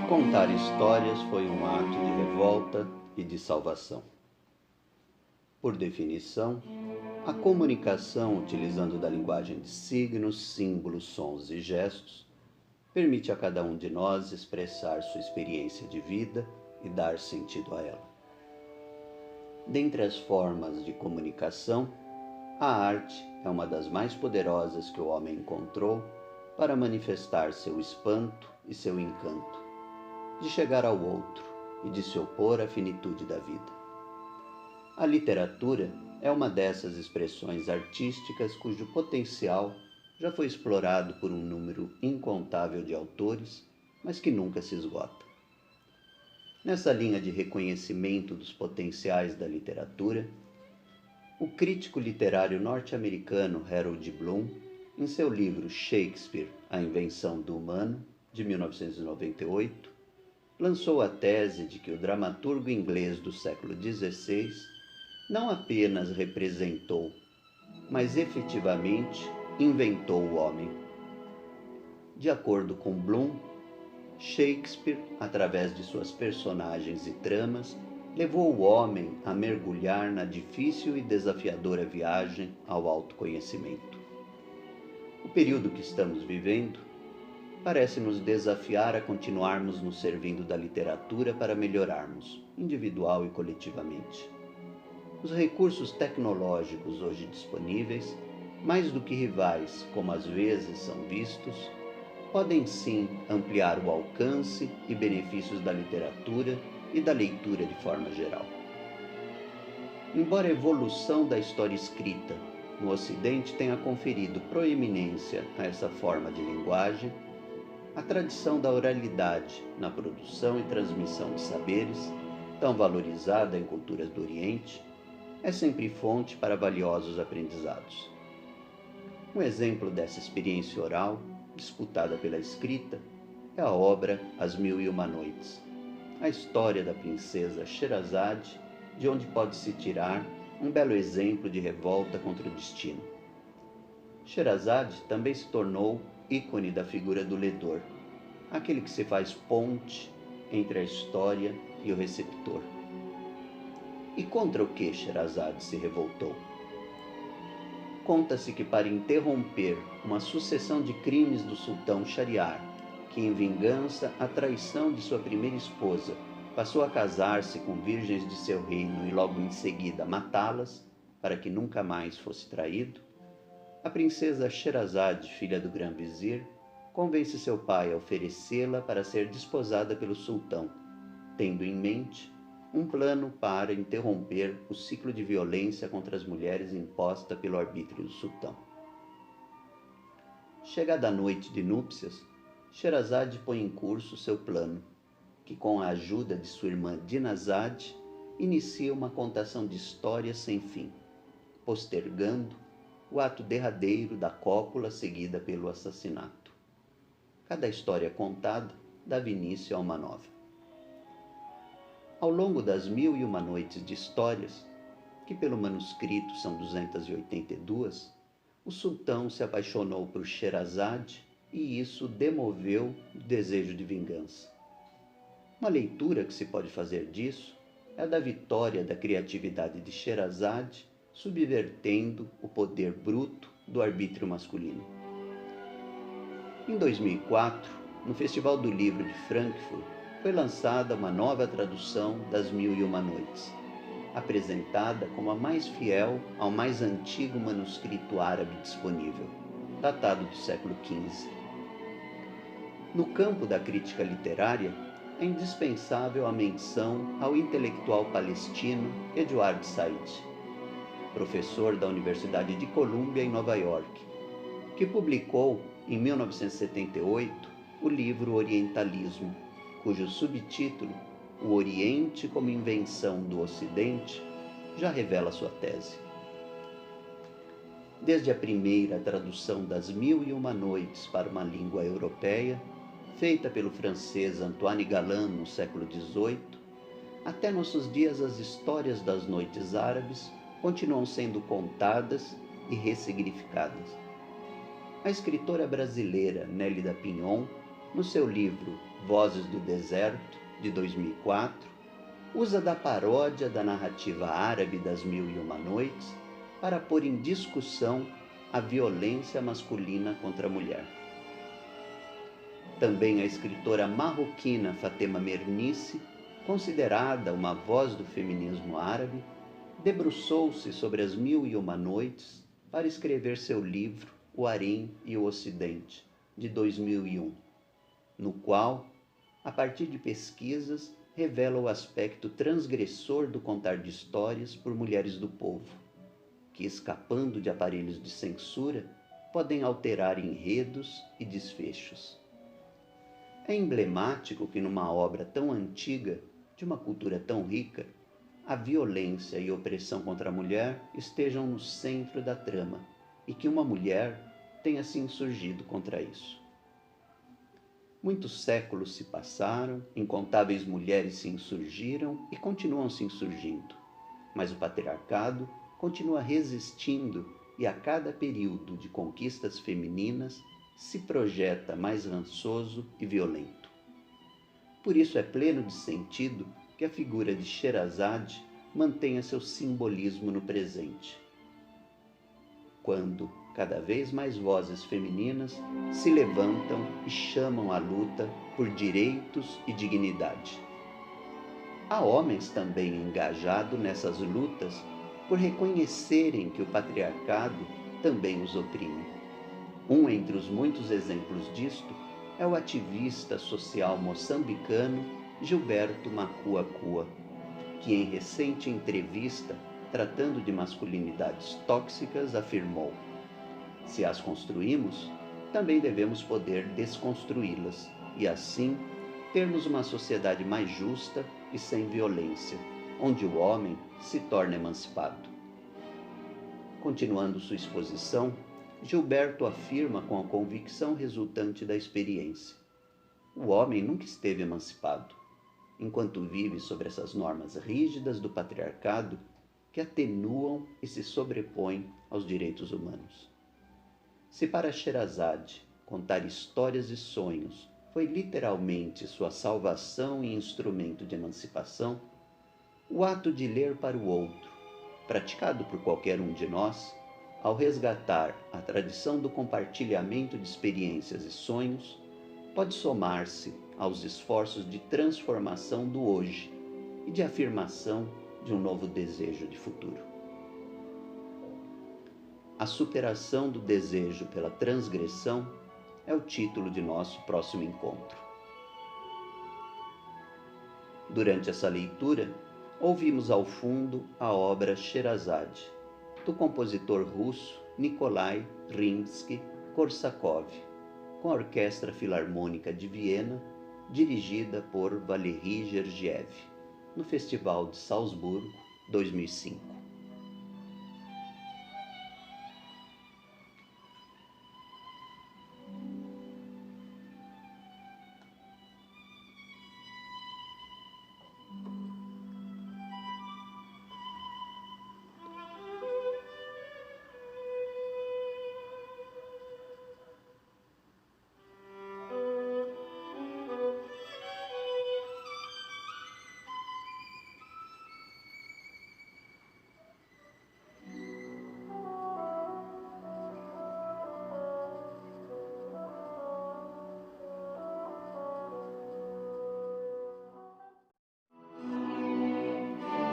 Contar histórias foi um ato de revolta e de salvação. Por definição, a comunicação utilizando da linguagem de signos, símbolos, sons e gestos permite a cada um de nós expressar sua experiência de vida e dar sentido a ela. Dentre as formas de comunicação, a arte é uma das mais poderosas que o homem encontrou para manifestar seu espanto e seu encanto, de chegar ao outro e de se opor à finitude da vida. A literatura é uma dessas expressões artísticas cujo potencial já foi explorado por um número incontável de autores, mas que nunca se esgota. Nessa linha de reconhecimento dos potenciais da literatura, o crítico literário norte-americano Harold Bloom, em seu livro Shakespeare, A Invenção do Humano, de 1998, lançou a tese de que o dramaturgo inglês do século XVI não apenas representou, mas efetivamente inventou o homem. De acordo com Bloom, Shakespeare, através de suas personagens e tramas, levou o homem a mergulhar na difícil e desafiadora viagem ao autoconhecimento. O período que estamos vivendo parece nos desafiar a continuarmos nos servindo da literatura para melhorarmos, individual e coletivamente. Os recursos tecnológicos hoje disponíveis, mais do que rivais, como às vezes são vistos, podem sim ampliar o alcance e benefícios da literatura e da leitura de forma geral. Embora a evolução da história escrita no Ocidente tenha conferido proeminência a essa forma de linguagem, a tradição da oralidade na produção e transmissão de saberes, tão valorizada em culturas do Oriente, é sempre fonte para valiosos aprendizados. Um exemplo dessa experiência oral, disputada pela escrita, é a obra As Mil e Uma Noites, a história da princesa Sherazade, de onde pode-se tirar um belo exemplo de revolta contra o destino. Sherazade também se tornou ícone da figura do ledor, aquele que se faz ponte entre a história e o receptor. E contra o que Sherazade se revoltou? Conta-se que para interromper uma sucessão de crimes do sultão Shahriar, que em vingança à traição de sua primeira esposa passou a casar-se com virgens de seu reino e logo em seguida matá-las, para que nunca mais fosse traído, a princesa Sherazade, filha do grão-vizir, convence seu pai a oferecê-la para ser desposada pelo sultão, tendo em mente um plano para interromper o ciclo de violência contra as mulheres imposta pelo arbítrio do sultão. Chegada a noite de núpcias, Sherazade põe em curso seu plano, que com a ajuda de sua irmã Dinazade, inicia uma contação de histórias sem fim, postergando o ato derradeiro da cópula seguida pelo assassinato. Cada história contada dava início a uma nova. Ao longo das 1001 noites de histórias, que pelo manuscrito são 282, o sultão se apaixonou por Sherazade e isso demoveu o desejo de vingança. Uma leitura que se pode fazer disso é a da vitória da criatividade de Sherazade, subvertendo o poder bruto do arbítrio masculino. Em 2004, no Festival do Livro de Frankfurt, foi lançada uma nova tradução das 1001 Noites, apresentada como a mais fiel ao mais antigo manuscrito árabe disponível, datado do século XV. No campo da crítica literária, é indispensável a menção ao intelectual palestino Edward Said, professor da Universidade de Columbia em Nova York, que publicou, em 1978, o livro Orientalismo, cujo subtítulo, O Oriente como Invenção do Ocidente, já revela sua tese. Desde a primeira tradução das 1001 Noites para uma língua europeia, feita pelo francês Antoine Galland no século XVIII, até nossos dias as histórias das noites árabes continuam sendo contadas e ressignificadas. A escritora brasileira Nélida Pinhon no seu livro Vozes do Deserto, de 2004, usa da paródia da narrativa árabe das Mil e Uma Noites para pôr em discussão a violência masculina contra a mulher. Também a escritora marroquina Fatema Mernissi, considerada uma voz do feminismo árabe, debruçou-se sobre as Mil e Uma Noites para escrever seu livro O Harém e o Ocidente, de 2001, no qual, a partir de pesquisas, revela o aspecto transgressor do contar de histórias por mulheres do povo, que, escapando de aparelhos de censura, podem alterar enredos e desfechos. É emblemático que numa obra tão antiga, de uma cultura tão rica, a violência e opressão contra a mulher estejam no centro da trama e que uma mulher tenha se insurgido contra isso. Muitos séculos se passaram, incontáveis mulheres se insurgiram e continuam se insurgindo, mas o patriarcado continua resistindo e a cada período de conquistas femininas se projeta mais rançoso e violento. Por isso é pleno de sentido que a figura de Sherazade mantenha seu simbolismo no presente, quando cada vez mais vozes femininas se levantam e chamam à luta por direitos e dignidade. Há homens também engajados nessas lutas por reconhecerem que o patriarcado também os oprime. Um entre os muitos exemplos disto é o ativista social moçambicano Gilberto Macuacua, que em recente entrevista, tratando de masculinidades tóxicas, afirmou: "Se as construímos, também devemos poder desconstruí-las e, assim, termos uma sociedade mais justa e sem violência, onde o homem se torna emancipado." Continuando sua exposição, Gilberto afirma com a convicção resultante da experiência: o homem nunca esteve emancipado, enquanto vive sobre essas normas rígidas do patriarcado que atenuam e se sobrepõem aos direitos humanos. Se para Sherazade contar histórias e sonhos foi literalmente sua salvação e instrumento de emancipação, o ato de ler para o outro, praticado por qualquer um de nós, ao resgatar a tradição do compartilhamento de experiências e sonhos, pode somar-se aos esforços de transformação do hoje e de afirmação de um novo desejo de futuro. A superação do desejo pela transgressão é o título de nosso próximo encontro. Durante essa leitura, ouvimos ao fundo a obra Sherazade, do compositor russo Nikolai Rimsky-Korsakov, com a Orquestra Filarmônica de Viena, dirigida por Valery Gergiev, no Festival de Salzburgo 2005.